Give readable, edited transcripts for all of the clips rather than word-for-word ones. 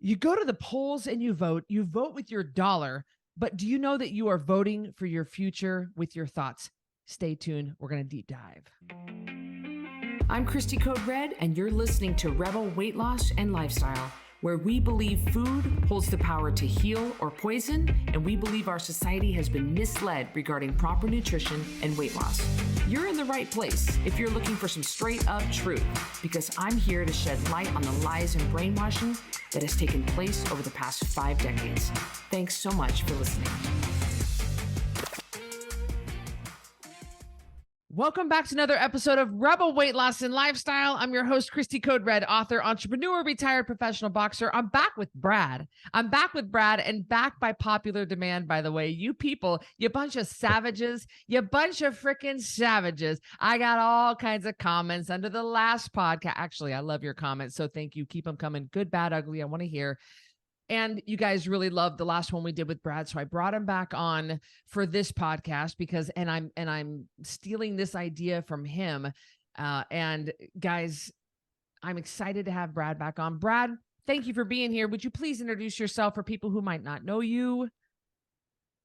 You go to the polls and you vote with your dollar, but do you know that you are voting for your future with your thoughts? Stay tuned. We're going to deep dive. I'm Cristy Code Red, and you're listening to Rebel Weight Loss and Lifestyle, where we believe food holds the power to heal or poison, and we believe our society has been misled regarding proper nutrition and weight loss. You're in the right place if you're looking for some straight up truth, because I'm here to shed light on the lies and brainwashing that has taken place over the past 5 decades. Thanks so much for listening. Welcome back to another episode of Rebel Weight Loss and Lifestyle. I'm your host, Cristy Code Red, author, entrepreneur, retired professional boxer. I'm back with Brad. And back by popular demand, by the way. You people, you bunch of savages, you bunch of freaking savages. I got all kinds of comments under the last podcast. Actually, I love your comments, so thank you. Keep them coming. Good, bad, ugly. I want to hear. And you guys really loved the last one we did with Brad, so I brought him back on for this podcast because, and I'm stealing this idea from him. And guys, I'm excited to have Brad back on. Brad, thank you for being here. Would you please introduce yourself for people who might not know you?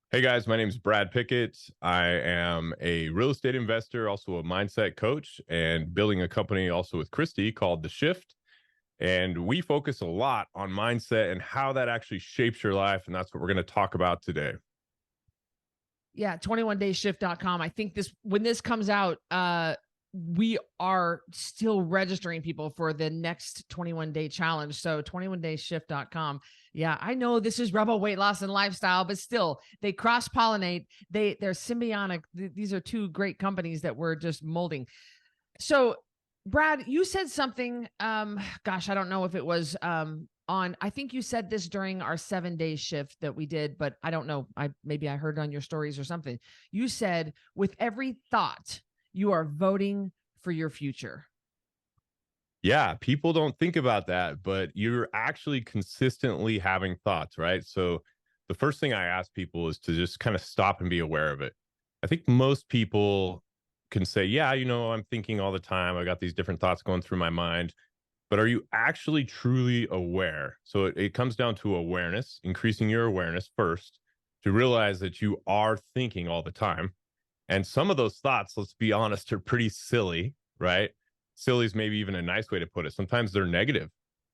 Hey guys, my name is Brad Pickett. I am a real estate investor, also a mindset coach, and building a company also with Cristy called The Shift. And we focus a lot on mindset and how that actually shapes your life. And that's what we're going to talk about today. Yeah, 21dayshift.com. I think when this comes out, we are still registering people for the next 21-day challenge. So 21dayshift.com. Yeah, I know this is Rebel Weight Loss and Lifestyle, but still they cross-pollinate. They're symbiotic. These are two great companies that we're just molding. So Brad, you said something, gosh, I don't know if it was I think you said this during our 7-day shift that we did, but I don't know. Maybe I heard it on your stories or something. You said, with every thought, you are voting for your future. Yeah, people don't think about that, but you're actually consistently having thoughts, right? So the first thing I ask people is to just kind of stop and be aware of it. I think most people can say, yeah, I'm thinking all the time. I got these different thoughts going through my mind, but are you actually truly aware? So it comes down to awareness, increasing your awareness first to realize that you are thinking all the time. And some of those thoughts, let's be honest, are pretty silly, right? Silly is maybe even a nice way to put it. Sometimes they're negative.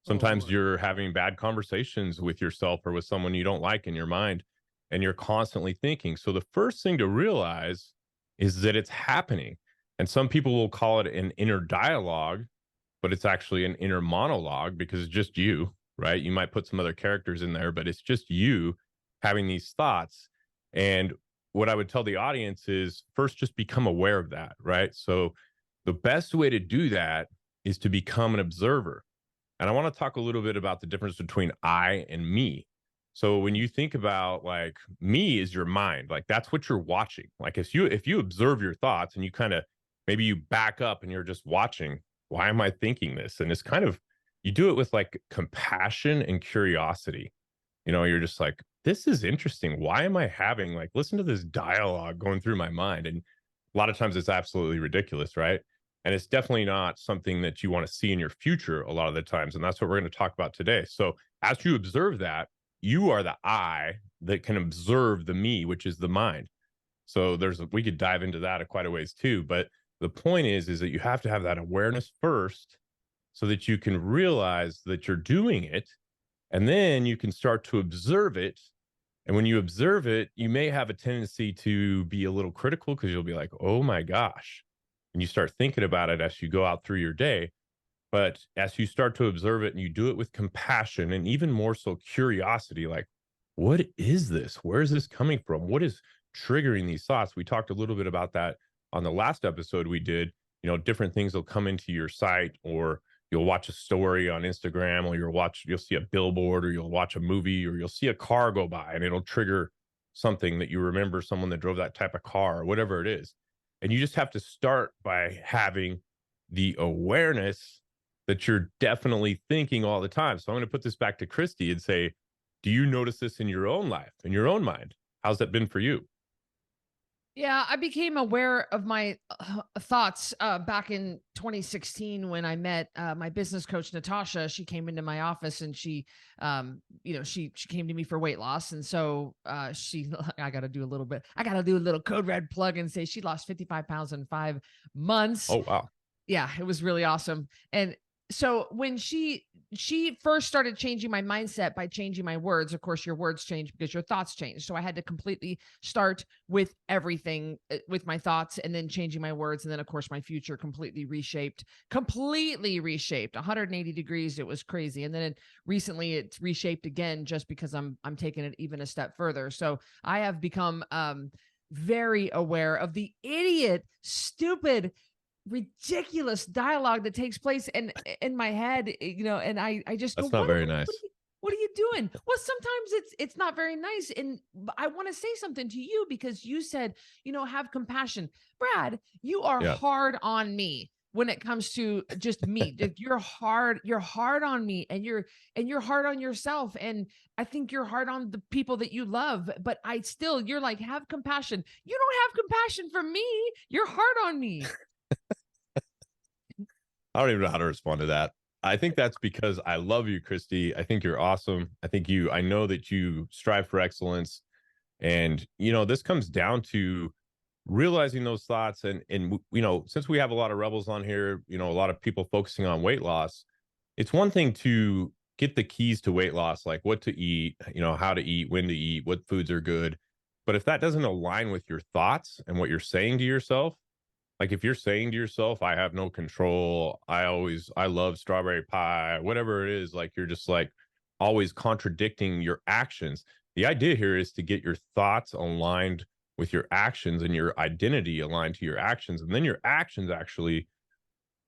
Sometimes you're having bad conversations with yourself or with someone you don't like in your mind, and you're constantly thinking. So the first thing to realize is that it's happening. And some people will call it an inner dialogue, but it's actually an inner monologue because it's just you, right? You might put some other characters in there, but it's just you having these thoughts. And what I would tell the audience is first, just become aware of that, right? So the best way to do that is to become an observer. And I want to talk a little bit about the difference between I and me. So when you think about, like, me is your mind, like that's what you're watching. Like if you observe your thoughts and you kind of, maybe you back up and you're just watching, why am I thinking this? And it's kind of, you do it with like compassion and curiosity. You're just like, this is interesting. Why am I having, like, listen to this dialogue going through my mind? And a lot of times it's absolutely ridiculous, right? And it's definitely not something that you want to see in your future a lot of the times. And that's what we're going to talk about today. So as you observe that, you are the I that can observe the me, which is the mind. So we could dive into that quite a ways too. But the point is that you have to have that awareness first so that you can realize that you're doing it. And then you can start to observe it. And when you observe it, you may have a tendency to be a little critical because you'll be like, oh my gosh. And you start thinking about it as you go out through your day. But as you start to observe it and you do it with compassion and even more so curiosity, like, what is this? Where is this coming from? What is triggering these thoughts? We talked a little bit about that on the last episode we did. Different things will come into your site, or you'll watch a story on Instagram, or you'll see a billboard, or you'll watch a movie, or you'll see a car go by and it'll trigger something that you remember someone that drove that type of car or whatever it is. And you just have to start by having the awareness that you're definitely thinking all the time. So I'm going to put this back to Cristy and say, do you notice this in your own life, in your own mind? How's that been for you? Yeah, I became aware of my thoughts back in 2016 when I met my business coach Natasha. She came into my office and she came to me for weight loss, and so I got to do a little bit. I got to do a little code red plug and say she lost 55 pounds in 5 months. Oh, wow. Yeah, it was really awesome. And so when she first started changing my mindset by changing my words, of course your words change because your thoughts change. So I had to completely start with everything, with my thoughts, and then changing my words, and then of course my future completely reshaped 180 degrees. It was crazy. And then recently it's reshaped again just because I'm taking it even a step further. So I have become very aware of the idiot, stupid, ridiculous dialogue that takes place in my head, and I just go, That's not very nice. what are you doing? Well, sometimes it's not very nice, and I want to say something to you because you said, have compassion. Brad, you are Yeah. hard on me when it comes to just me. You're hard on me, and you're hard on yourself, and I think you're hard on the people that you love, but you're like, have compassion. You don't have compassion for me. You're hard on me. I don't even know how to respond to that. I think that's because I love you, Cristy. I think you're awesome. I know that you strive for excellence. And, this comes down to realizing those thoughts. And, since we have a lot of rebels on here, a lot of people focusing on weight loss, it's one thing to get the keys to weight loss, like what to eat, how to eat, when to eat, what foods are good. But if that doesn't align with your thoughts and what you're saying to yourself, like if you're saying to yourself, I have no control, I love strawberry pie, whatever it is, like you're just like always contradicting your actions. The idea here is to get your thoughts aligned with your actions and your identity aligned to your actions. And then your actions actually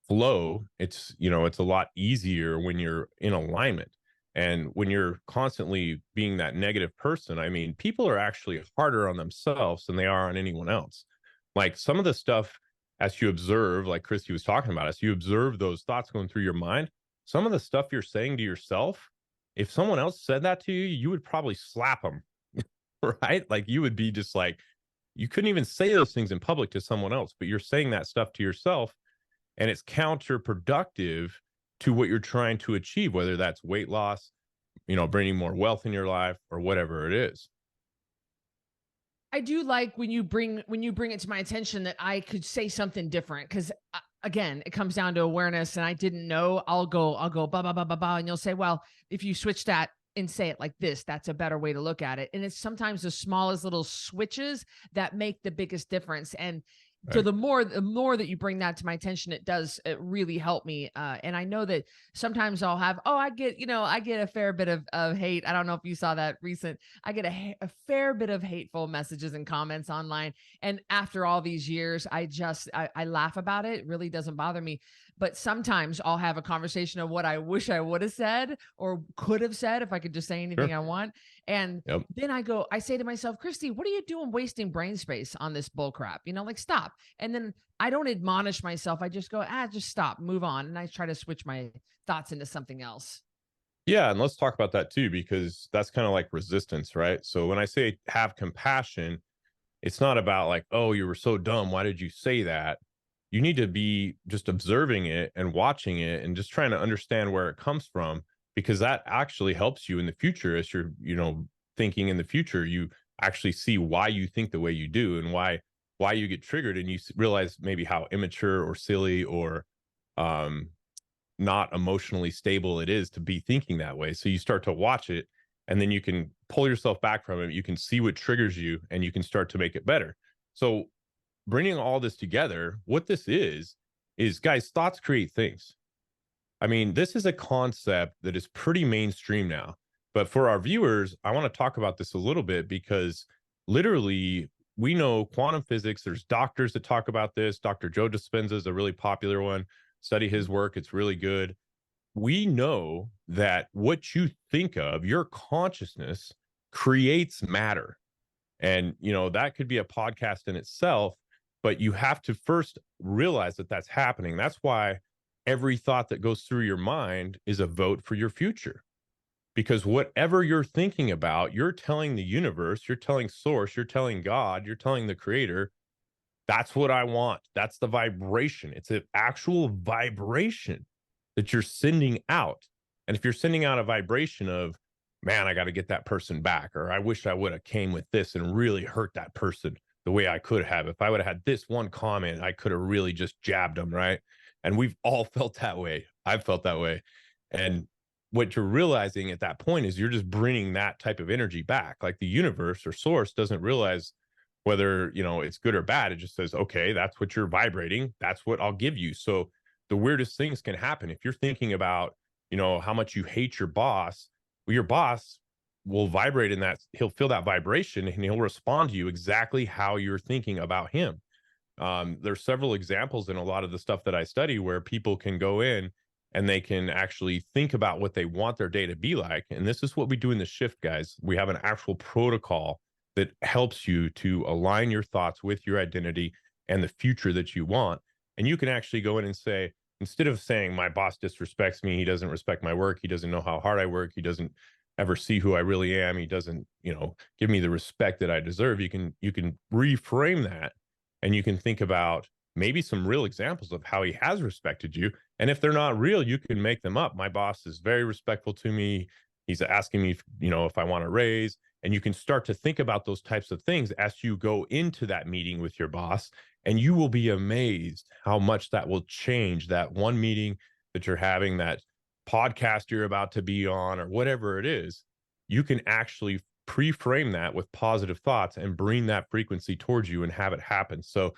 flow. It's a lot easier when you're in alignment. And when you're constantly being that negative person, I mean, people are actually harder on themselves than they are on anyone else. Like some of the stuff, as you observe, like Cristy was talking about, as you observe those thoughts going through your mind, some of the stuff you're saying to yourself, if someone else said that to you, you would probably slap them, right? Like you would be just like, you couldn't even say those things in public to someone else, but you're saying that stuff to yourself, and it's counterproductive to what you're trying to achieve, whether that's weight loss, bringing more wealth in your life, or whatever it is. I do like when you bring it to my attention that I could say something different, because again, it comes down to awareness, and I didn't know. I'll go ba ba ba ba ba, and you'll say, well, if you switch that and say it like this, that's a better way to look at it. And it's sometimes the smallest little switches that make the biggest difference. And so Right. the more that you bring that to my attention, it really help me. And I know that sometimes I'll have, I get a fair bit of hate. I don't know if you saw that recent, I get a fair bit of hateful messages and comments online. And after all these years, I laugh about it. It really doesn't bother me. But sometimes I'll have a conversation of what I wish I would have said or could have said if I could just say anything Sure. I want. And Yep. then I say to myself, Cristy, what are you doing wasting brain space on this bull crap? Like, stop. And then I don't admonish myself. I just go, just stop, move on. And I try to switch my thoughts into something else. Yeah, and let's talk about that too, because that's kind of like resistance, right? So when I say have compassion, it's not about like, oh, you were so dumb, why did you say that? You need to be just observing it and watching it and just trying to understand where it comes from, because that actually helps you in the future. As you're, thinking in the future, you actually see why you think the way you do and why you get triggered, and you realize maybe how immature or silly or um not emotionally stable it is to be thinking that way. So you start to watch it, and then you can pull yourself back from it. You can see what triggers you, and you can start to make it better. So bringing all this together, what this is, guys, thoughts create things. I mean, this is a concept that is pretty mainstream now. But for our viewers, I want to talk about this a little bit, because literally we know quantum physics. There's doctors that talk about this. Dr. Joe Dispenza is a really popular one. Study his work. It's really good. We know that what you think of, your consciousness, creates matter. And, that could be a podcast in itself, but you have to first realize that that's happening. That's why every thought that goes through your mind is a vote for your future. Because whatever you're thinking about, you're telling the universe, you're telling source, you're telling God, you're telling the creator That's what I want. That's the vibration. It's an actual vibration that you're sending out. And if you're sending out a vibration of, man, I got to get that person back, or I wish I would have came with this and really hurt that person the way I could have. If I would have had this one comment, I could have really just jabbed them, right? And we've all felt that way. I've felt that way. And what you're realizing at that point is you're just bringing that type of energy back. Like the universe or source doesn't realize whether, it's good or bad. It just says, okay, that's what you're vibrating. That's what I'll give you. So the weirdest things can happen. If you're thinking about, how much you hate your boss, well, your boss will vibrate in that. He'll feel that vibration and he'll respond to you exactly how you're thinking about him. There's several examples in a lot of the stuff that I study where people can go in and they can actually think about what they want their day to be like. And this is what we do in the shift, guys. We have an actual protocol that helps you to align your thoughts with your identity and the future that you want. And you can actually go in and say, instead of saying my boss disrespects me, he doesn't respect my work, he doesn't know how hard I work, he doesn't ever see who I really am, he doesn't, give me the respect that I deserve. You can reframe that, and you can think about maybe some real examples of how he has respected you. And if they're not real, you can make them up. My boss is very respectful to me. He's asking me, if I want a raise. And you can start to think about those types of things as you go into that meeting with your boss. And you will be amazed how much that will change that one meeting that you're having, that podcast you're about to be on, or whatever it is. You can actually pre-frame that with positive thoughts and bring that frequency towards you and have it happen. So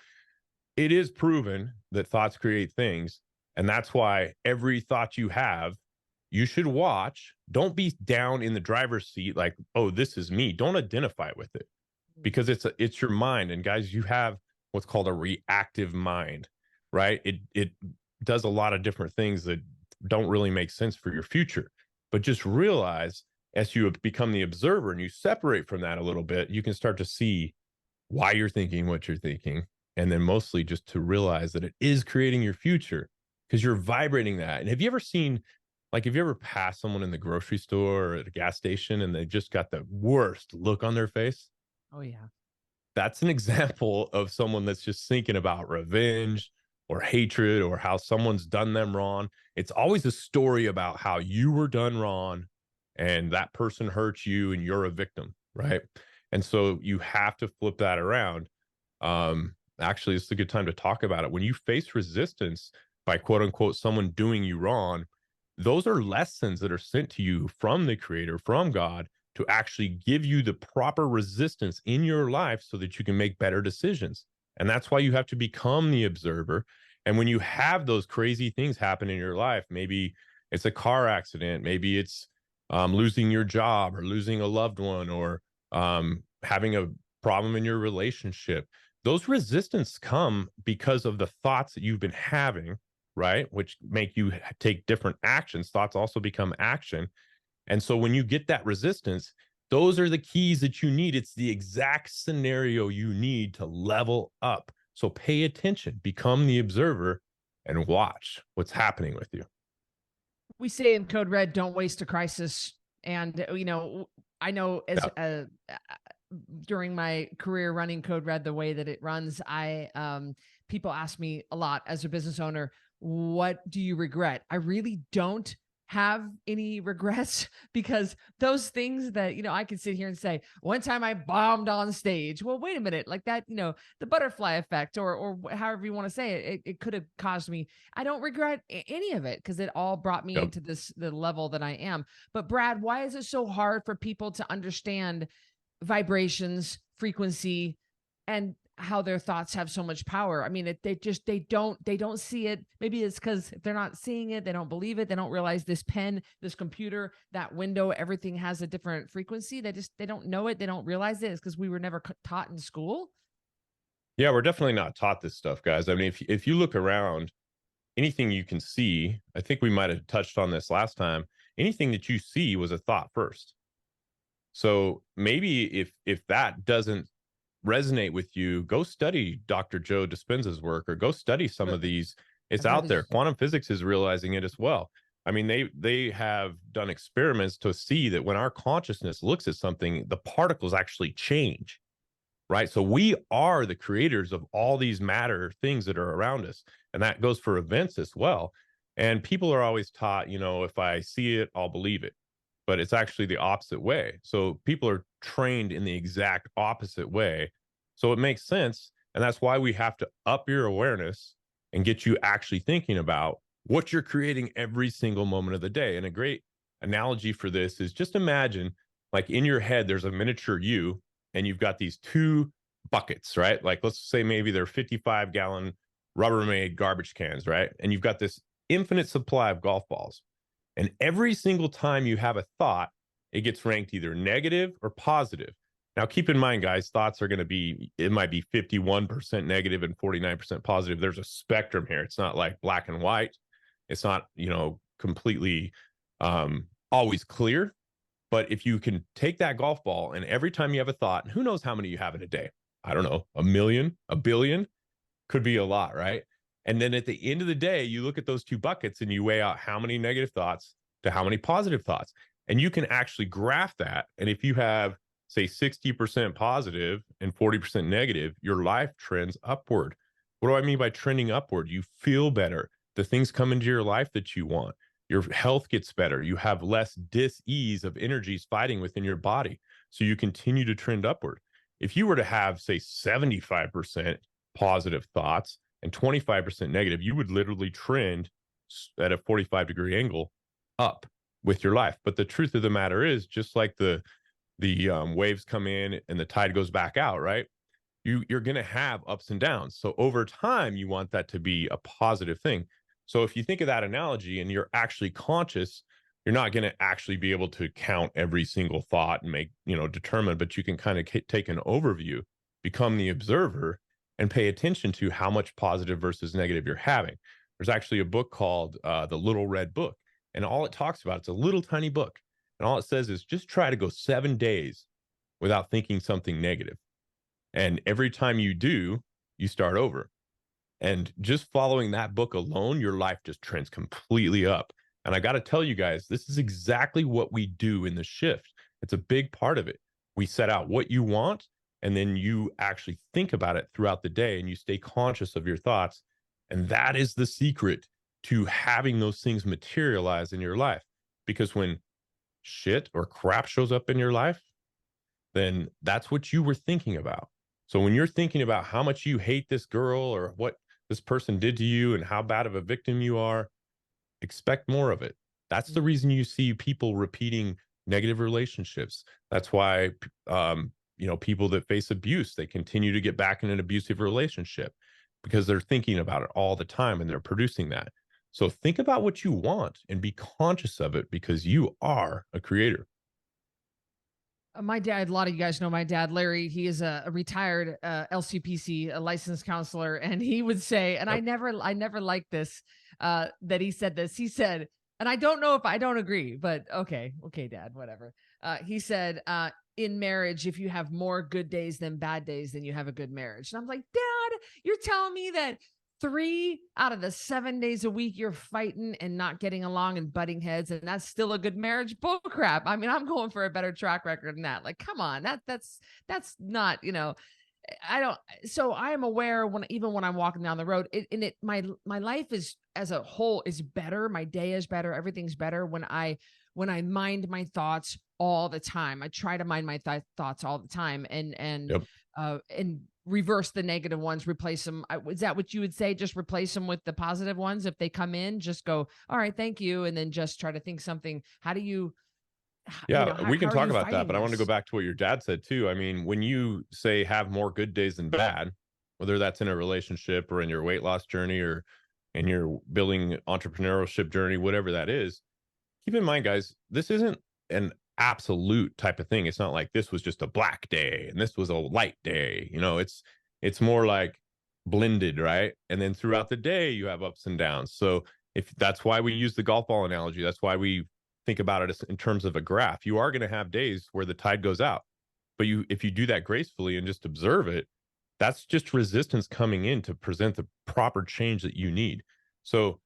it is proven that thoughts create things. And that's why every thought you have, you should watch. Don't be down in the driver's seat like, oh, this is me. Don't identify with it, because it's your mind. And guys, you have what's called a reactive mind, right? It does a lot of different things that don't really make sense for your future. But just realize, as you become the observer and you separate from that a little bit, you can start to see why you're thinking what you're thinking. And then mostly just to realize that it is creating your future because you're vibrating that. And have you ever seen, have you ever passed someone in the grocery store or at a gas station and they just got the worst look on their face? Oh, yeah. That's an example of someone that's just thinking about revenge or hatred or how someone's done them wrong. It's always a story about how you were done wrong and that person hurt you and you're a victim, right? And so you have to flip that around. Actually, it's a good time to talk about it. When you face resistance by quote unquote someone doing you wrong, those are lessons that are sent to you from the creator, from God, to actually give you the proper resistance in your life so that you can make better decisions. And that's why you have to become the observer. And when you have those crazy things happen in your life, maybe it's a car accident, maybe it's losing your job or losing a loved one, or having a problem in your relationship, those resistance come because of the thoughts that you've been having, right? Which make you take different actions. Thoughts also become action. And so when you get that resistance, those are the keys that you need. It's the exact scenario you need to level up. So pay attention, become the observer, and watch what's happening with you. We say in Code Red, don't waste a crisis. And, I know during my career running Code Red, the way that it runs, people ask me a lot as a business owner, what do you regret? I really don't have any regrets, because those things that, I can sit here and say, one time I bombed on stage. Well, wait a minute, like that, the butterfly effect or however you want to say it, it could have caused me. I don't regret any of it because it all brought me into the level that I am. But Brad, why is it so hard for people to understand vibrations, frequency, and how their thoughts have so much power? I mean, they don't see it. Maybe it's because if they're not seeing it, they don't believe it. They don't realize this pen, this computer, that window, everything has a different frequency. They don't know it. They don't realize it. It's because we were never taught in school. Yeah, we're definitely not taught this stuff, guys. I mean, if you look around, anything you can see, I think we might have touched on this last time, anything that you see was a thought first. So maybe if that doesn't resonate with you, go study Dr. Joe Dispenza's work, or go study some of these. It's out there. Quantum physics is realizing it as well. I mean, they have done experiments to see that when our consciousness looks at something, the particles actually change. right? So we are the creators of all these matter things that are around us. And that goes for events as well. And people are always taught, if I see it, I'll believe it. But it's actually the opposite way. So people are trained in the exact opposite way. So it makes sense. And that's why we have to up your awareness and get you actually thinking about what you're creating every single moment of the day. And a great analogy for this is just imagine, like, in your head, there's a miniature you, and you've got these two buckets, right? Like, let's say maybe they're 55-gallon Rubbermaid garbage cans, right? And you've got this infinite supply of golf balls. And every single time you have a thought, it gets ranked either negative or positive. Now, keep in mind, guys, thoughts are going to be, it might be 51% negative and 49% positive. There's a spectrum here. It's not like black and white. It's not, completely always clear. But if you can take that golf ball and every time you have a thought, and who knows how many you have in a day? I don't know, 1,000,000, a billion, could be a lot, right? And then at the end of the day, you look at those two buckets and you weigh out how many negative thoughts to how many positive thoughts. And you can actually graph that. And if you have, say, 60% positive and 40% negative, your life trends upward. What do I mean by trending upward? You feel better. The things come into your life that you want. Your health gets better. You have less dis-ease of energies fighting within your body. So you continue to trend upward. If you were to have, say, 75% positive thoughts and 25% negative, you would literally trend at a 45-degree angle up with your life. But the truth of the matter is, just like the waves come in and the tide goes back out, right? You're going to have ups and downs. So over time, you want that to be a positive thing. So if you think of that analogy and you're actually conscious, you're not going to actually be able to count every single thought and make, determine, but you can kind of take an overview, become the observer, and pay attention to how much positive versus negative you're having. There's actually a book called The Little Red Book. And all it talks about, it's a little tiny book. And all it says is just try to go 7 days without thinking something negative. And every time you do, you start over. And just following that book alone, your life just trends completely up. And I got to tell you guys, this is exactly what we do in the shift. It's a big part of it. We set out what you want, and then you actually think about it throughout the day and you stay conscious of your thoughts. And that is the secret to having those things materialize in your life. Because when shit or crap shows up in your life, then that's what you were thinking about. So when you're thinking about how much you hate this girl or what this person did to you and how bad of a victim you are, expect more of it. That's the reason you see people repeating negative relationships. That's why, people that face abuse, they continue to get back in an abusive relationship because they're thinking about it all the time and they're producing that. So think about what you want and be conscious of it because you are a creator. My dad, a lot of you guys know my dad, Larry. He is a retired LCPC, a licensed counselor, and he would say, and Yep. I never liked this, that he said this. He said, and I don't know if I don't agree, but okay, Dad, whatever. He said, in marriage, if you have more good days than bad days, then you have a good marriage. And I'm like, Dad, you're telling me that 3 out of the 7 days a week you're fighting and not getting along and butting heads, and that's still a good marriage? Bull crap. I mean, I'm going for a better track record than that. Like, come on, that's not, I don't. So I am aware even when I'm walking down the road, my life is as a whole is better. My day is better. Everything's better when I mind my thoughts all the time. I try to mind my thoughts all the time and reverse the negative ones, replace them. Is that what you would say? Just replace them with the positive ones. If they come in, just go, all right, thank you. And then just try to think something. How do you, Yeah, we can how are talk you about that, fighting but I want to go this? back to what your dad said too. I mean, when you say have more good days than bad, whether that's in a relationship or in your weight loss journey or in your building entrepreneurship journey, whatever that is, keep in mind, guys, this isn't an absolute type of thing. It's not like this was just a black day and this was a light day. It's more like blended, right? And then throughout the day, you have ups and downs. So if that's why we use the golf ball analogy, that's why we think about it as in terms of a graph. You are going to have days where the tide goes out, but if you do that gracefully and just observe it, that's just resistance coming in to present the proper change that you need. So,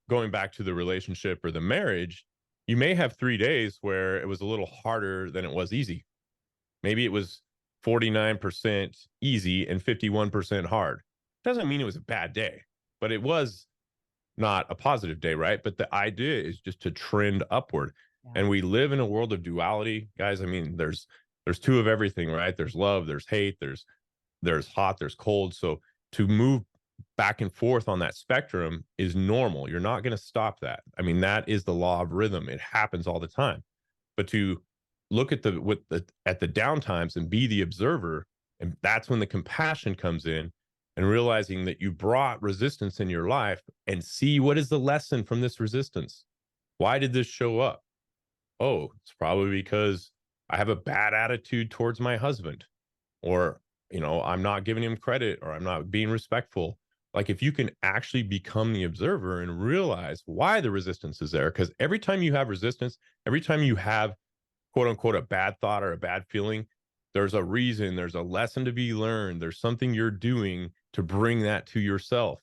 going back to the relationship or the marriage, you may have 3 days where it was a little harder than it was easy. Maybe it was 49% easy and 51% hard. Doesn't mean it was a bad day, but it was not a positive day, right? But the idea is just to trend upward. Yeah. And we live in a world of duality, guys. I mean, there's two of everything, right? There's love, there's hate, there's hot, there's cold. So to move back and forth on that spectrum is normal. You're not going to stop that. I mean, that is the law of rhythm. It happens all the time. But to look at the downtimes and be the observer, and that's when the compassion comes in, and realizing that you brought resistance in your life, and see what is the lesson from this resistance. Why did this show up? Oh, it's probably because I have a bad attitude towards my husband, or, you know, I'm not giving him credit, or I'm not being respectful. Like, if you can actually become the observer and realize why the resistance is there, because every time you have resistance, every time you have, quote unquote, a bad thought or a bad feeling, there's a reason, there's a lesson to be learned, there's something you're doing to bring that to yourself.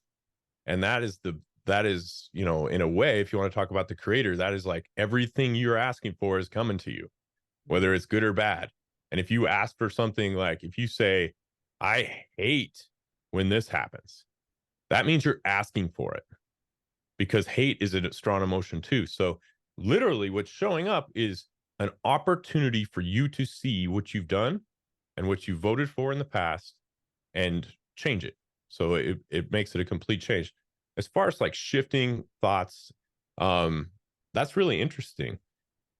And that is, you know, in a way, if you want to talk about the creator, that is like everything you're asking for is coming to you, whether it's good or bad. And if you ask for something, like if you say, I hate when this happens, that means you're asking for it, because hate is a strong emotion too. So literally what's showing up is an opportunity for you to see what you've done and what you voted for in the past and change it. So it makes it a complete change. As far as like shifting thoughts, that's really interesting.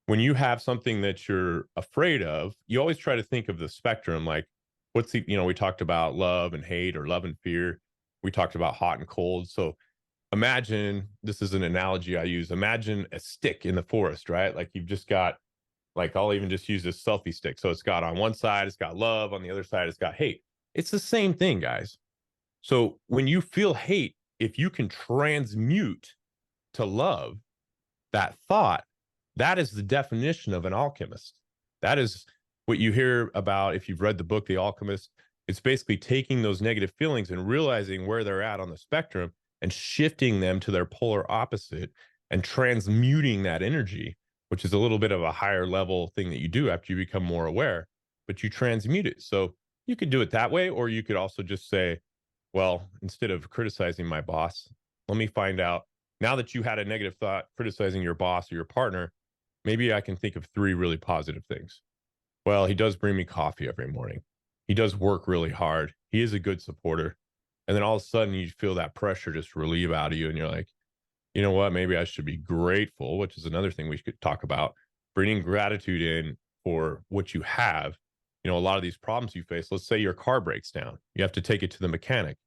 When you have something that you're afraid of, you always try to think of the spectrum. Like, what's the, you know, we talked about love and hate, or love and fear. We talked about hot and cold. So imagine, this is an analogy I use, imagine a stick in the forest, right? Like, you've just got, like, I'll even just use this selfie stick. So it's got, on one side, it's got love. On the other side, it's got hate. It's the same thing, guys. So when you feel hate, if you can transmute to love that thought, that is the definition of an alchemist. That is what you hear about if you've read the book, The Alchemist. It's basically taking those negative feelings and realizing where they're at on the spectrum and shifting them to their polar opposite and transmuting that energy, which is a little bit of a higher level thing that you do after you become more aware, but you transmute it. So you could do it that way, or you could also just say, well, instead of criticizing my boss, let me find out, now that you had a negative thought criticizing your boss or your partner, maybe I can think of 3 really positive things. Well, he does bring me coffee every morning. He does work really hard. He is a good supporter. And then all of a sudden you feel that pressure just relieve out of you. And you're like, you know what, maybe I should be grateful, which is another thing we could talk about, bringing gratitude in for what you have. You know, a lot of these problems you face, let's say your car breaks down, you have to take it to the mechanic.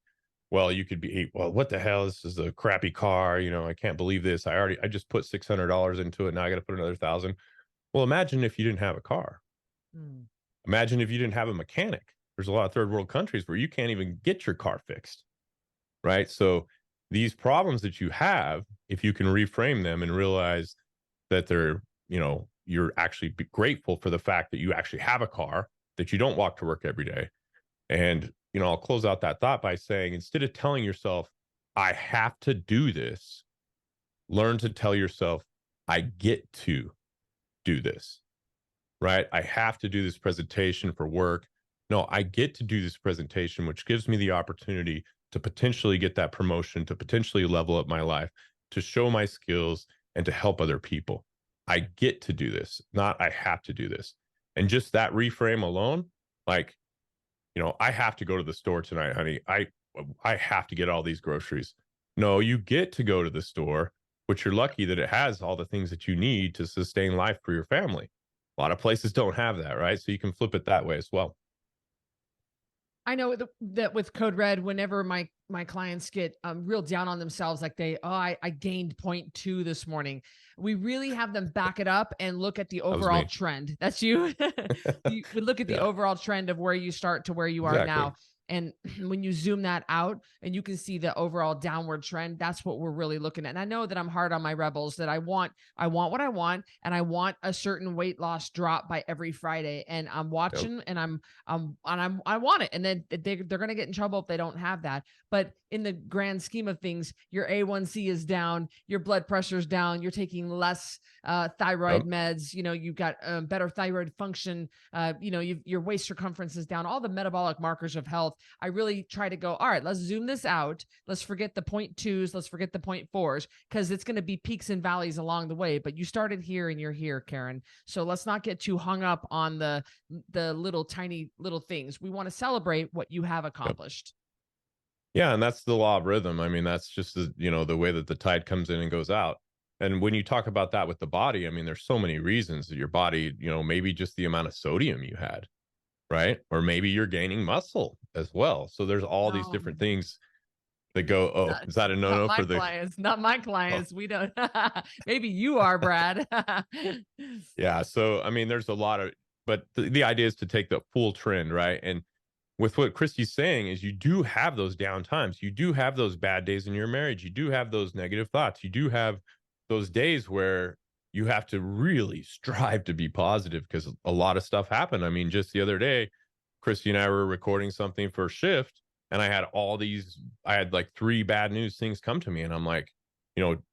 Well, you could be, well, what the hell? This is a crappy car. You know, I can't believe this. I just put $600 into it. Now I got to put another 1,000. Well, imagine if you didn't have a car. Imagine if you didn't have a mechanic. There's a lot of third world countries where you can't even get your car fixed, right? So these problems that you have, if you can reframe them and realize that they're, you know, you're actually grateful for the fact that you actually have a car, that you don't walk to work every day. And, you know, I'll close out that thought by saying, instead of telling yourself, I have to do this, learn to tell yourself, I get to do this, right? I have to do this presentation for work. No, I get to do this presentation, which gives me the opportunity to potentially get that promotion, to potentially level up my life, to show my skills, and to help other people. I get to do this, not I have to do this. And just that reframe alone, like, you know, I have to go to the store tonight, honey. I have to get all these groceries. No, you get to go to the store, but you're lucky that it has all the things that you need to sustain life for your family. A lot of places don't have that, right? So you can flip it that way as well. I know that with Code Red, whenever my clients get real down on themselves, like I gained 0.2 this morning, we really have them back it up and look at the overall trend. That's you. You would look at the overall trend of where you start to where you are now. And when you zoom that out and you can see the overall downward trend, that's what we're really looking at. And I know that I'm hard on my rebels, that I want what I want, and I want a certain weight loss drop by every Friday. And I'm Yep. watching, and I want it. And then they're going to get in trouble if they don't have that. But in the grand scheme of things, your A1C is down, your blood pressure is down, you're taking less thyroid Yep. meds, you've got better thyroid function, your waist circumference is down, all the metabolic markers of health. I really try to go, all right, let's zoom this out. Let's forget the 0.2s. Let's forget the 0.4s, because it's going to be peaks and valleys along the way. But you started here and you're here, Karen. So let's not get too hung up on the little tiny little things. We want to celebrate what you have accomplished. Yeah, and that's the law of rhythm. I mean, that's just the way that the tide comes in and goes out. And when you talk about that with the body, I mean, there's so many reasons that your body, maybe just the amount of sodium you had, right? Or maybe you're gaining muscle as well. So there's all these No, different things that go, oh, is that a not no-no my for the clients, not my oh, clients. We don't. Maybe you are, Brad. yeah. So I mean, there's a lot of, but the idea is to take the full trend, right? And with what Christy's saying is you do have those down times. You do have those bad days in your marriage. You do have those negative thoughts. You do have those days where you have to really strive to be positive because a lot of stuff happened. I mean, just the other day, Christy and I were recording something for Shift, and I had like 3 bad news things come to me. And I'm like,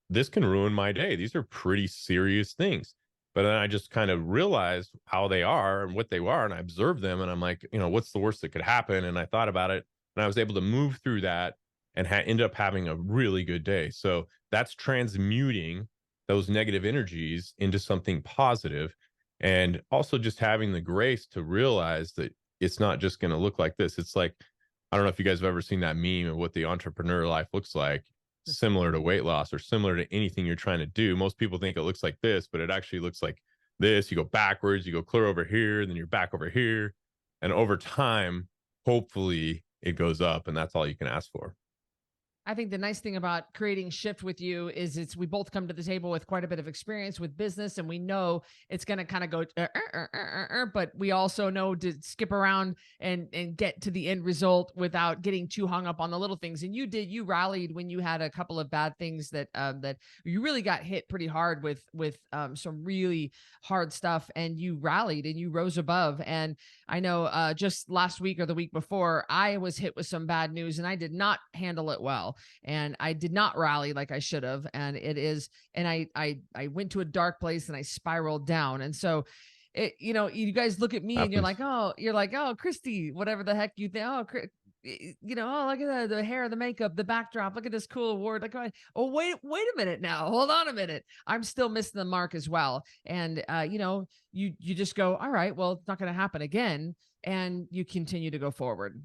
this can ruin my day. These are pretty serious things. But then I just kind of realized how they are and what they are, and I observed them, and I'm like, what's the worst that could happen? And I thought about it, and I was able to move through that and end up having a really good day. So that's transmuting those negative energies into something positive, and also just having the grace to realize that it's not just going to look like this. It's like, I don't know if you guys have ever seen that meme of what the entrepreneur life looks like, similar to weight loss or similar to anything you're trying to do. Most people think it looks like this, but it actually looks like this. You go backwards, you go clear over here, then you're back over here. And over time, hopefully it goes up, and that's all you can ask for. I think the nice thing about creating Shift with you is we both come to the table with quite a bit of experience with business, and we know it's going to kind of go, but we also know to skip around and get to the end result without getting too hung up on the little things. And you rallied when you had a couple of bad things that you really got hit pretty hard with some really hard stuff, and you rallied and you rose above. And I know just last week or the week before, I was hit with some bad news and I did not handle it well. And I did not rally like I should have. And I went to a dark place and I spiraled down. And so you guys look at me and you're like, oh, Cristy, whatever the heck you think. Oh, oh, look at the hair, the makeup, the backdrop. Look at this cool award. Like, oh, wait a minute now. Hold on a minute. I'm still missing the mark as well. And, you just go, all right, well, it's not going to happen again. And you continue to go forward.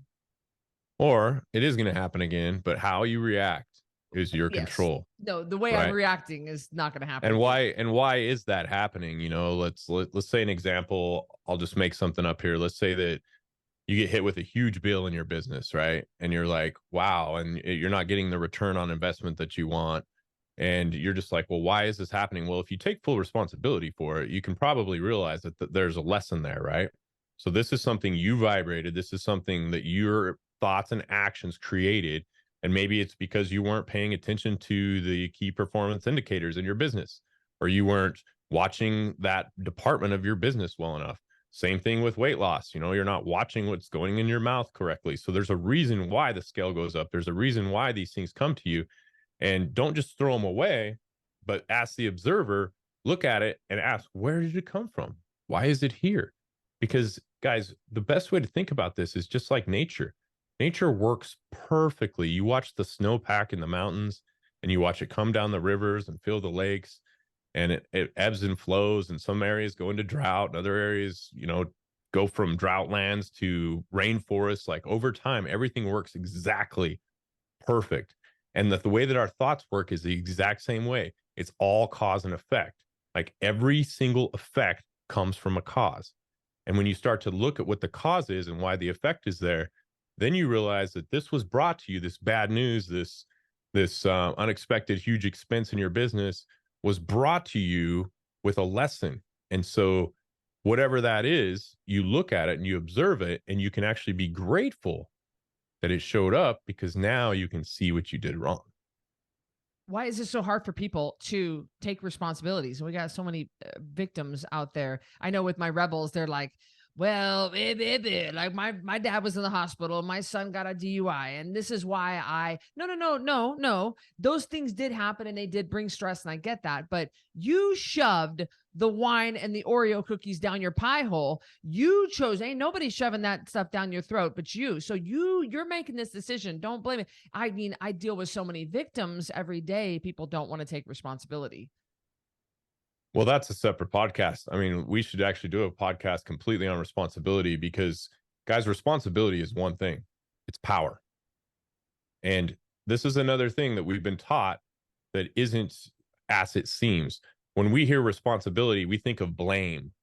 Or it is going to happen again, but how you react is your control. No, the way I'm reacting is not going to happen. And why is that happening? Let's say an example. I'll just make something up here. Let's say that you get hit with a huge bill in your business, right? And you're like, wow, and you're not getting the return on investment that you want. And you're just like, well, why is this happening? Well, if you take full responsibility for it, you can probably realize that there's a lesson there, right? So this is something you vibrated. This is something that your thoughts and actions created. And maybe it's because you weren't paying attention to the key performance indicators in your business, or you weren't watching that department of your business well enough. Same thing with weight loss. You're not watching what's going in your mouth correctly. So there's a reason why the scale goes up. There's a reason why these things come to you. And don't just throw them away, but ask the observer, look at it and ask, where did it come from? Why is it here? Because guys, the best way to think about this is just like nature. Nature works perfectly. You watch the snowpack in the mountains and you watch it come down the rivers and fill the lakes, and it ebbs and flows, and some areas go into drought and other areas, go from drought lands to rainforests. Like over time, everything works exactly perfect. And the way that our thoughts work is the exact same way. It's all cause and effect. Like every single effect comes from a cause. And when you start to look at what the cause is and why the effect is there, then you realize that this was brought to you, this bad news, this unexpected huge expense in your business was brought to you with a lesson. And so whatever that is, you look at it and you observe it, and you can actually be grateful that it showed up, because now you can see what you did wrong. Why is it so hard for people to take responsibilities? We got so many victims out there. I know with my rebels, they're like, well, like my dad was in the hospital, my son got a DUI, and this is why no. Those things did happen and they did bring stress, and I get that. But you shoved the wine and the Oreo cookies down your pie hole. You chose, ain't nobody shoving that stuff down your throat but you. So you're making this decision. Don't blame it. I mean, I deal with so many victims every day. People don't want to take responsibility. Well, that's a separate podcast. I mean, we should actually do a podcast completely on responsibility, because, guys, responsibility is one thing. It's power. And this is another thing that we've been taught that isn't as it seems. When we hear responsibility, we think of blame,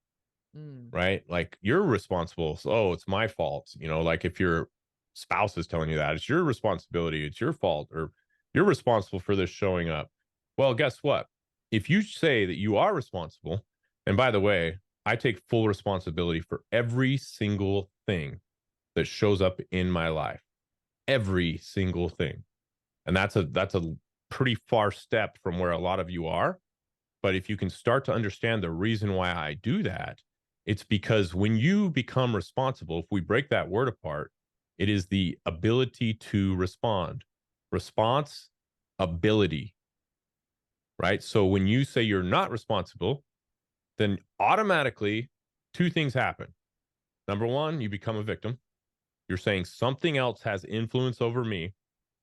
right? Like, you're responsible. So, oh, it's my fault. You know, like if your spouse is telling you that, it's your responsibility, it's your fault, or you're responsible for this showing up. Well, guess what? If you say that you are responsible, and by the way, I take full responsibility for every single thing that shows up in my life, every single thing. And that's a pretty far step from where a lot of you are. But if you can start to understand the reason why I do that, it's because when you become responsible, if we break that word apart, it is the ability to respond. Response ability. Right? So when you say you're not responsible, then automatically two things happen. Number one, you become a victim. You're saying something else has influence over me.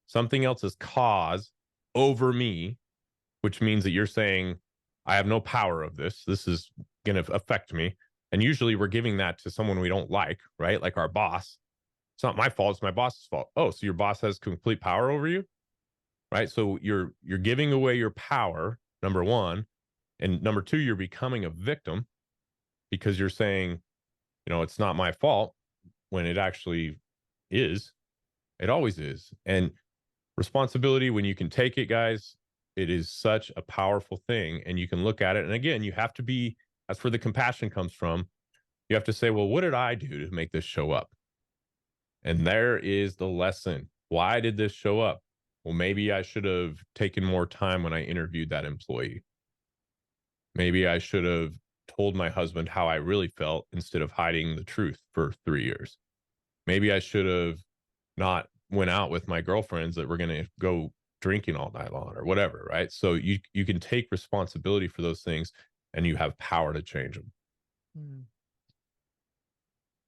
Something else is cause over me, which means that you're saying, I have no power of this. This is going to affect me. And usually we're giving that to someone we don't like, right? Like our boss. It's not my fault. It's my boss's fault. Oh, so your boss has complete power over you? Right? So you're giving away your power, number one. And number two, you're becoming a victim, because you're saying, you know, it's not my fault, when it actually is. It always is. And responsibility, when you can take it, guys, it is such a powerful thing. And you can look at it. And again, you have to be, that's where the compassion comes from. You have to say, well, what did I do to make this show up? And there is the lesson. Why did this show up? Well, maybe I should have taken more time when I interviewed that employee. Maybe I should have told my husband how I really felt instead of hiding the truth for 3 years. Maybe I should have not went out with my girlfriends that were going to go drinking all night long, or whatever, right? So you can take responsibility for those things, and you have power to change them.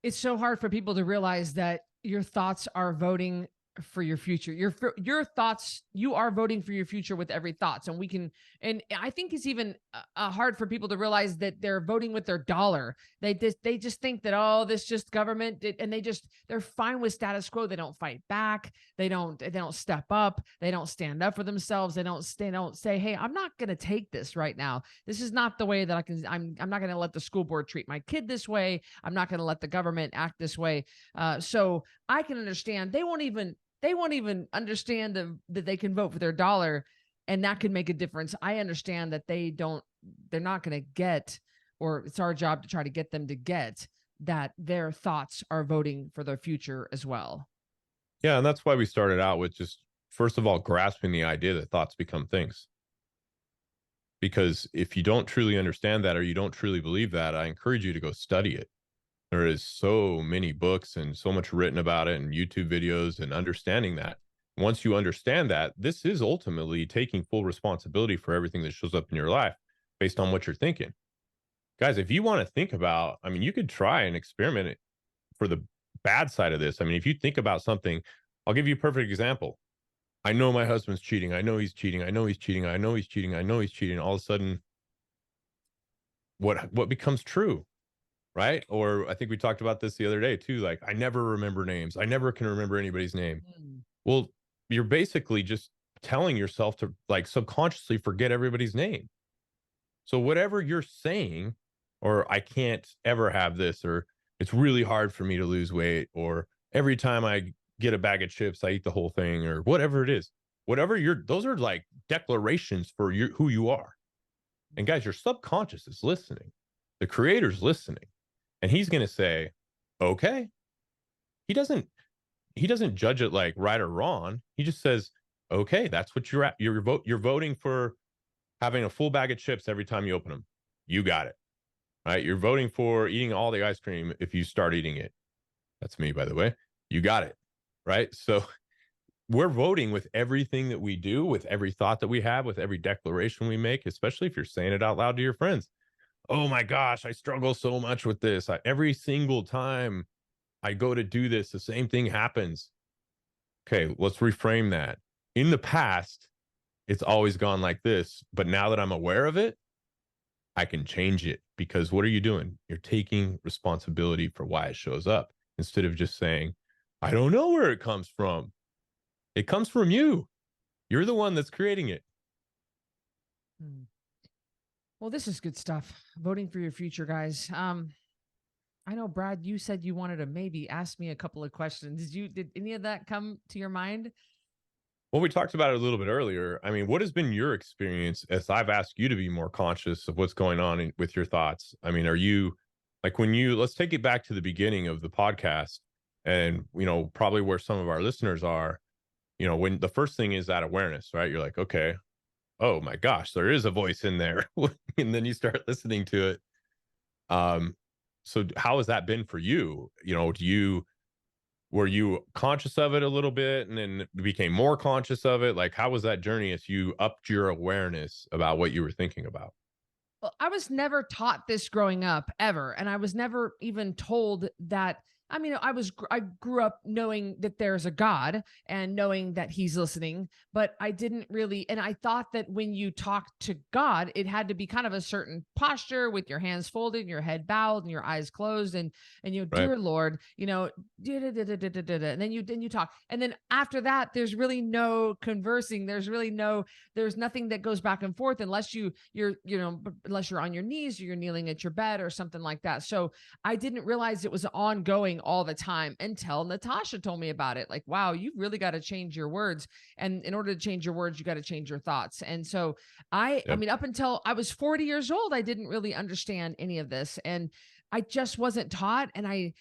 It's so hard for people to realize that your thoughts are voting for your future. Your thoughts, you are voting for your future with every thoughts. And I think it's even hard for people to realize that they're voting with their dollar. They just think that, oh, this just government, and they're fine with status quo. They don't fight back. They don't step up. They don't stand up for themselves. They don't say, hey, I'm not going to take this right now. This is not the way that I'm not going to let the school board treat my kid this way. I'm not going to let the government act this way. So I can understand they won't even understand that they can vote for their dollar, and that could make a difference. I understand that they're not going to get, or it's our job to try to get them to get that their thoughts are voting for their future as well. Yeah. And that's why we started out with just, first of all, grasping the idea that thoughts become things. Because if you don't truly understand that, or you don't truly believe that, I encourage you to go study it. There is so many books and so much written about it, and YouTube videos, and understanding that. Once you understand that, this is ultimately taking full responsibility for everything that shows up in your life based on what you're thinking. Guys, if you want to think about, I mean, you could try and experiment for the bad side of this. I mean, if you think about something, I'll give you a perfect example. I know my husband's cheating. I know he's cheating. I know he's cheating. I know he's cheating. I know he's cheating. All of a sudden, what becomes true? Right? Or I think we talked about this the other day too. Like, I never remember names. I never can remember anybody's name. Well, you're basically just telling yourself to, like, subconsciously forget everybody's name. So whatever you're saying, or I can't ever have this, or it's really hard for me to lose weight, or every time I get a bag of chips, I eat the whole thing, or whatever it is, those are like declarations for who you are. And guys, your subconscious is listening. The creator's listening. And he's going to say, okay. he doesn't judge it like right or wrong. He just says, okay, that's what you're at. You're voting for having a full bag of chips every time you open them. You got it. Right? You're voting for eating all the ice cream if you start eating it. That's me, by the way. You got it. Right? So we're voting with everything that we do, with every thought that we have, with every declaration we make, especially if you're saying it out loud to your friends. Oh my gosh, I struggle so much with this. Every single time I go to do this, the same thing happens. Okay, let's reframe that. In the past, it's always gone like this, but now that I'm aware of it, I can change it, because what are you doing? You're taking responsibility for why it shows up, instead of just saying, I don't know where it comes from. It comes from you. You're the one that's creating it. Well, this is good stuff. Voting for your future, guys. I know, Brad, you said you wanted to maybe ask me a couple of questions. Did any of that come to your mind? Well, we talked about it a little bit earlier. I mean, what has been your experience as I've asked you to be more conscious of what's going on with your thoughts? I mean, are you like, let's take it back to the beginning of the podcast, and, probably where some of our listeners are, when the first thing is that awareness, right? You're like, okay, oh my gosh, there is a voice in there. And then you start listening to it. So how has that been for you? Were you conscious of it a little bit and then became more conscious of it? Like, how was that journey as you upped your awareness about what you were thinking about? Well, I was never taught this growing up ever. And I was never even told that. I mean, I grew up knowing that there's a God and knowing that he's listening, but I didn't really, and I thought that when you talk to God, it had to be kind of a certain posture with your hands folded, your head bowed and your eyes closed. And Right. dear Lord, and then you talk. And then after that, there's really no conversing. There's nothing that goes back and forth unless unless you're on your knees or you're kneeling at your bed or something like that. So I didn't realize it was ongoing all the time until Natasha told me about it. Like, wow, you've really got to change your words. And in order to change your words, you got to change your thoughts. And so I Yep. mean, up until I was 40 years old, I didn't really understand any of this. And I just wasn't taught. And I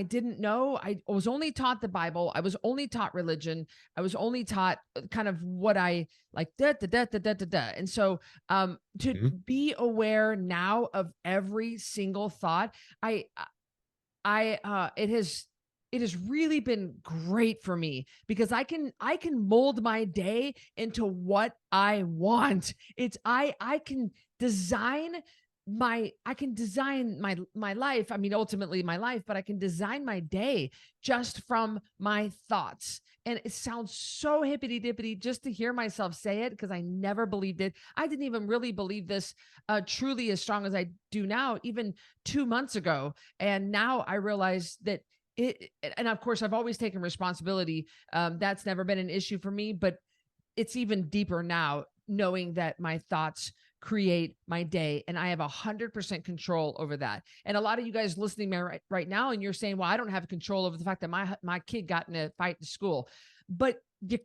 didn't know. I was only taught the Bible. I was only taught religion. I was only taught kind of what I like, da, da, da, da, da, da, da. And so to Mhm. be aware now of every single thought, it has really been great for me because I can mold my day into what I want. I can design my life. I mean, ultimately my life, but I can design my day just from my thoughts. And it sounds so hippity dippity just to hear myself say it, because I never believed it. I didn't even really believe this truly as strong as I do now, even 2 months ago. And now I realize that and of course, I've always taken responsibility. That's never been an issue for me, but it's even deeper now, knowing that my thoughts create my day and I have 100% control over that. And a lot of you guys listening right now, and you're saying, well, I don't have control over the fact that my kid got in a fight in school, but you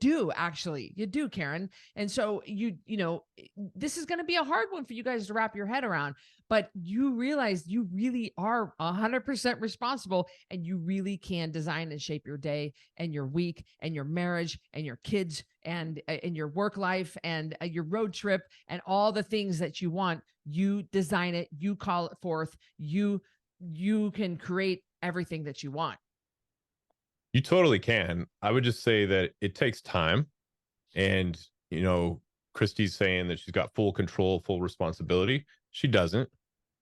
do, actually, you do, Karen. And so this is going to be a hard one for you guys to wrap your head around, but you realize you really are 100% responsible, and you really can design and shape your day and your week and your marriage and your kids and your work life and your road trip and all the things that you want. You design it, you call it forth, you can create everything that you want. You totally can. I would just say that it takes time. And, Cristy's saying that she's got full control, full responsibility. She doesn't.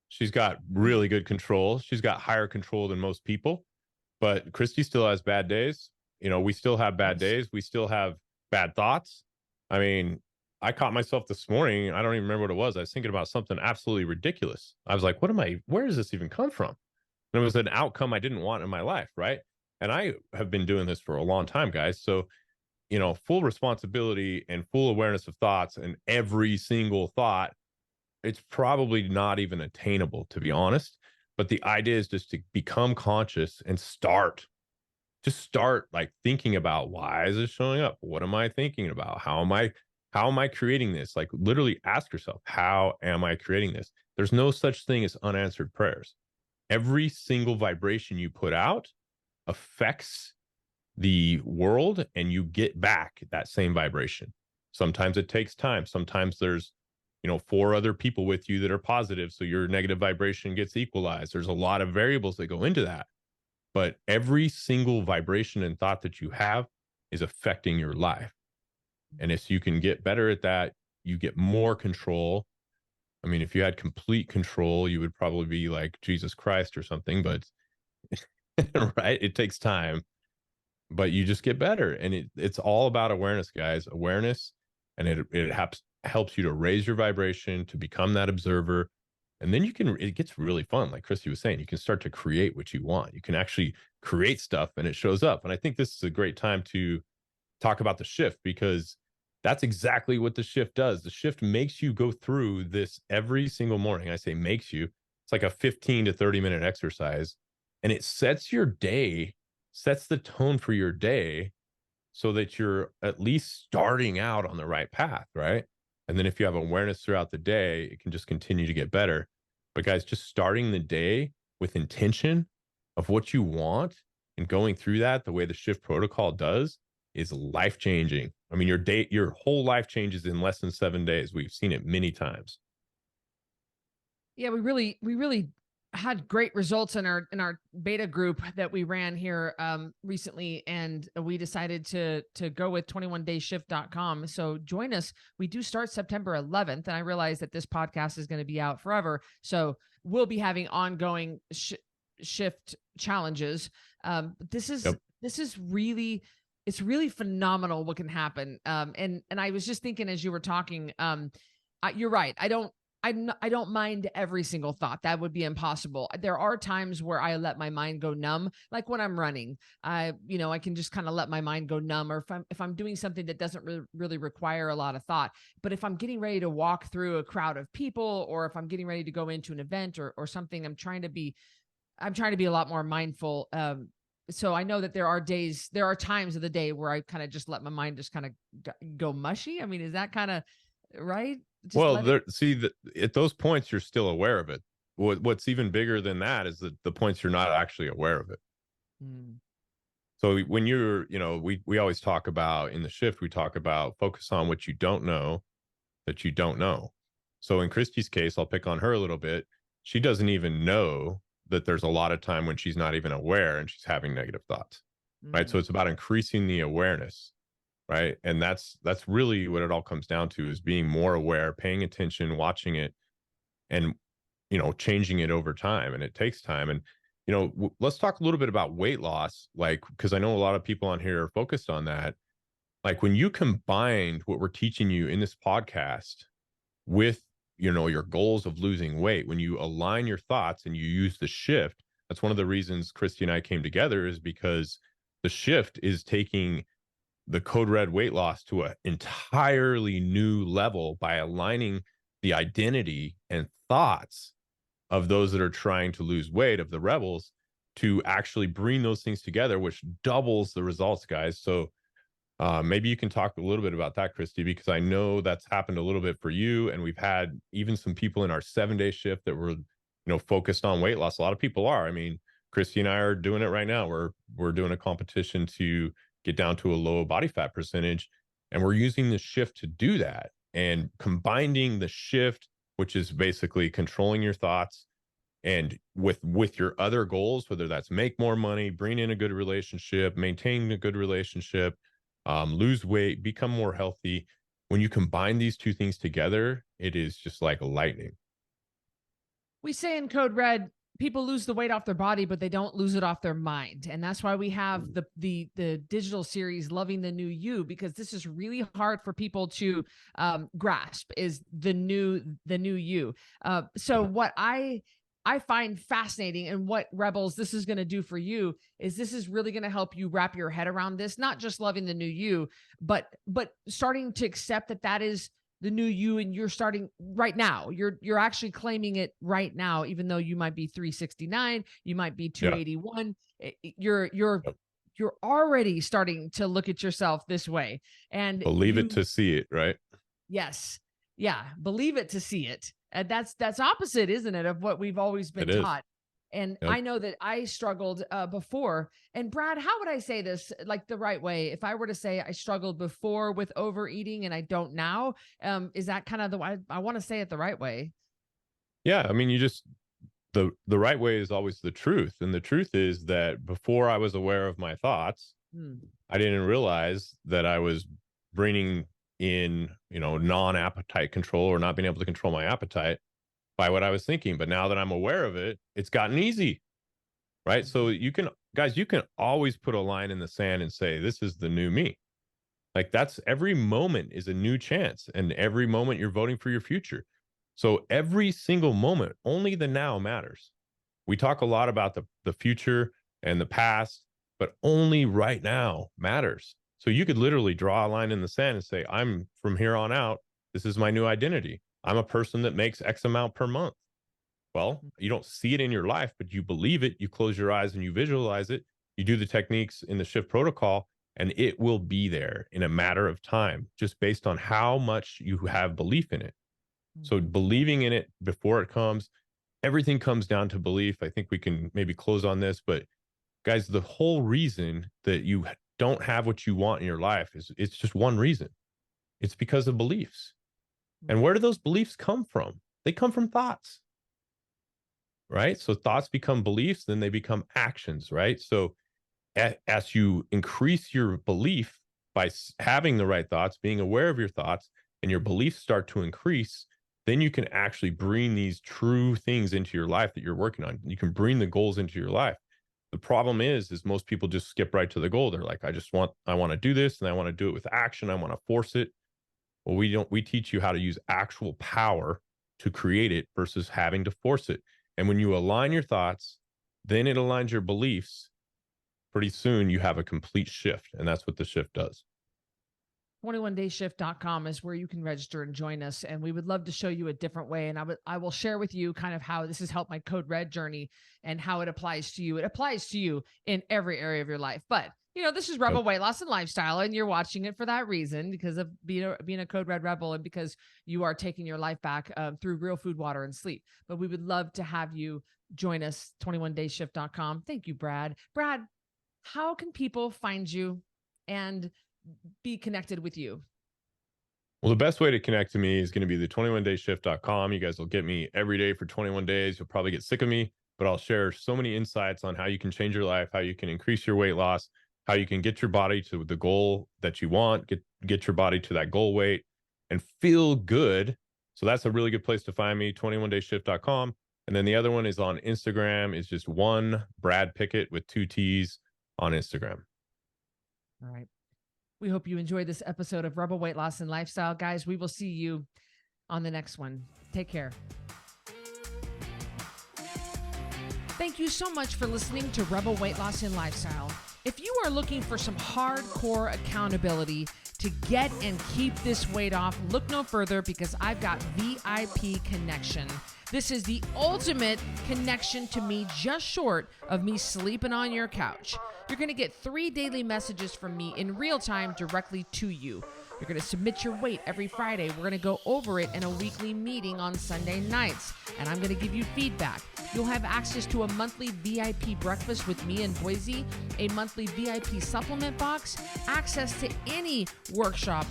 She's got really good control. She's got higher control than most people. But Cristy still has bad days. We still have bad days. We still have bad thoughts. I mean, I caught myself this morning. I don't even remember what it was. I was thinking about something absolutely ridiculous. I was like, where does this even come from? And it was an outcome I didn't want in my life, right? And I have been doing this for a long time, guys. So, full responsibility and full awareness of thoughts, and every single thought, it's probably not even attainable, to be honest. But the idea is just to become conscious and start like thinking about, why is this showing up? What am I thinking about? How am I creating this? Like, literally ask yourself, how am I creating this? There's no such thing as unanswered prayers. Every single vibration you put out affects the world, and you get back that same vibration. Sometimes it takes time. Sometimes there's, 4 other people with you that are positive, so your negative vibration gets equalized. There's a lot of variables that go into that. But every single vibration and thought that you have is affecting your life. And if you can get better at that, you get more control. I mean, if you had complete control, you would probably be like Jesus Christ or something, but right, it takes time, but you just get better. And it's all about awareness, guys. Awareness, and it helps you to raise your vibration, to become that observer. And then it gets really fun. Like Cristy was saying, you can start to create what you want. You can actually create stuff and it shows up. And I think this is a great time to talk about the shift, because that's exactly what the shift does. The shift makes you go through this every single morning. I say makes you. It's like a 15 to 30-minute exercise, and it sets your day, sets the tone for your day, so that you're at least starting out on the right path, right? And then if you have awareness throughout the day, it can just continue to get better. But guys, just starting the day with intention of what you want and going through that the way the shift protocol does is life-changing. I mean, your whole life changes in less than 7 days. We've seen it many times. Yeah, we really had great results in our beta group that we ran here recently, and we decided to go with 21dayshift.com. So join us. We do start September 11th, and I realize that this podcast is going to be out forever, so we'll be having ongoing shift challenges. This is really, it's really phenomenal what can happen. And I was just thinking as you were talking, you're right. I don't mind every single thought. That would be impossible. There are times where I let my mind go numb, like when I'm running. I can just kind of let my mind go numb, or if I'm doing something that doesn't really require a lot of thought. But if I'm getting ready to walk through a crowd of people, or if I'm getting ready to go into an event or something, I'm trying to be a lot more mindful. So I know that there are times of the day where I kind of just let my mind just kind of go mushy. I mean, is that kind of right? At those points, you're still aware of it. What's even bigger than that is the points you're not actually aware of it. So when you're, we always talk about in the shift, we talk about focus on what you don't know that you don't know. So in Cristy's case, I'll pick on her a little bit. She doesn't even know that there's a lot of time when she's not even aware and she's having negative thoughts, right? So it's about increasing the awareness, right? And that's really what it all comes down to, is being more aware, paying attention, watching it, and changing it over time. And it takes time. And let's talk a little bit about weight loss, like, because I know a lot of people on here are focused on that. Like, when you combined what we're teaching you in this podcast with your goals of losing weight, when you align your thoughts and you use the shift, that's one of the reasons Cristy and I came together, is because the shift is taking the Code Red weight loss to an entirely new level by aligning the identity and thoughts of those that are trying to lose weight, of the rebels, to actually bring those things together, which doubles the results, guys. So maybe you can talk a little bit about that, Cristy, because I know that's happened a little bit for you. And we've had even some people in our 7-day shift that were, focused on weight loss. A lot of people are. I mean, Cristy and I are doing it right now. We're doing a competition to get down to a low body fat percentage, and we're using the shift to do that. And combining the shift, which is basically controlling your thoughts, and with your other goals, whether that's make more money, bring in a good relationship, maintain a good relationship, lose weight, become more healthy. When you combine these two things together, it is just like lightning. We say in Code Red, people lose the weight off their body, but they don't lose it off their mind. And that's why we have the digital series, Loving the New You, because this is really hard for people to grasp, is the new you. So what I find fascinating, and what Rebels, this is going to do for you, is this is really going to help you wrap your head around this, not just loving the new you, but starting to accept that is the new you. And you're starting right now, you're actually claiming it right now, even though you might be 369, you might be 281. Yeah. You're already starting to look at yourself this way, and believe it to see it, right? Yes. Yeah. Believe it to see it. And that's opposite, isn't it, of what we've always been taught. And Yep. I know that I struggled before. And Brad, how would I say this like the right way? If I were to say I struggled before with overeating and I don't now, is that kind of the way I want to say it the right way? Yeah, I mean, you just the right way is always the truth, and the truth is that before I was aware of my thoughts, Hmm. I didn't realize that I was bringing in, non-appetite control or not being able to control my appetite by what I was thinking. But now that I'm aware of it, it's gotten easy, right? So you can always put a line in the sand and say, this is the new me. Like that's every moment is a new chance, and every moment you're voting for your future. So every single moment, only the now matters. We talk a lot about the future and the past, but only right now matters. So you could literally draw a line in the sand and say, I'm from here on out, this is my new identity. I'm a person that makes X amount per month. Well, you don't see it in your life, but you believe it. You close your eyes and you visualize it. You do the techniques in the shift protocol, and it will be there in a matter of time, just based on how much you have belief in it. So believing in it before it comes, everything comes down to belief. I think we can maybe close on this, but guys, the whole reason that you don't have what you want in your life is it's just one reason. It's because of beliefs. And where do those beliefs come from? They come from thoughts, right? So thoughts become beliefs, then they become actions, right? So as you increase your belief by having the right thoughts, being aware of your thoughts, and your beliefs start to increase, then you can actually bring these true things into your life that you're working on. You can bring the goals into your life. The problem is most people just skip right to the goal. They're like, I want to do this, and I want to do it with action. I want to force it. Well, we teach you how to use actual power to create it versus having to force it. And when you align your thoughts, then it aligns your beliefs. Pretty soon you have a complete shift, and that's what the shift does. 21dayshift.com is where you can register and join us. And we would love to show you a different way. And I will share with you kind of how this has helped my Code Red journey and how it applies to you. It applies to you in every area of your life. But this is Rebel Weight Loss and Lifestyle, and you're watching it for that reason, because of being a Code Red Rebel, and because you are taking your life back through real food, water, and sleep. But we would love to have you join us, 21dayshift.com. Thank you, Brad. Brad, how can people find you and be connected with you? Well, the best way to connect to me is going to be the 21dayshift.com. You guys will get me every day for 21 days. You'll probably get sick of me, but I'll share so many insights on how you can change your life, how you can increase your weight loss, how you can get your body to the goal that you want, get your body to that goal weight and feel good. So that's a really good place to find me, 21dayshift.com. And then the other one is on Instagram. It's just one Brad Pickett with 2 T's on Instagram. All right. We hope you enjoyed this episode of Rebel Weight Loss and Lifestyle. Guys, we will see you on the next one. Take care. Thank you so much for listening to Rebel Weight Loss and Lifestyle. If you are looking for some hardcore accountability to get and keep this weight off, look no further, because I've got VIP Connection. This is the ultimate connection to me, just short of me sleeping on your couch. You're going to get 3 daily messages from me in real time directly to you. You're going to submit your weight every Friday. We're going to go over it in a weekly meeting on Sunday nights, and I'm going to give you feedback. You'll have access to a monthly VIP breakfast with me in Boise, a monthly VIP supplement box, access to any workshop,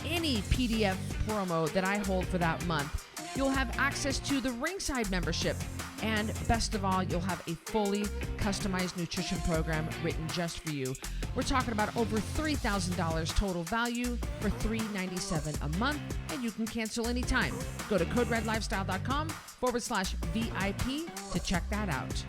any PDF promo that I hold for that month. You'll have access to the Ringside membership. And best of all, you'll have a fully customized nutrition program written just for you. We're talking about over $3,000 total value for $397 a month, and you can cancel anytime. Go to coderedlifestyle.com/VIP to check that out.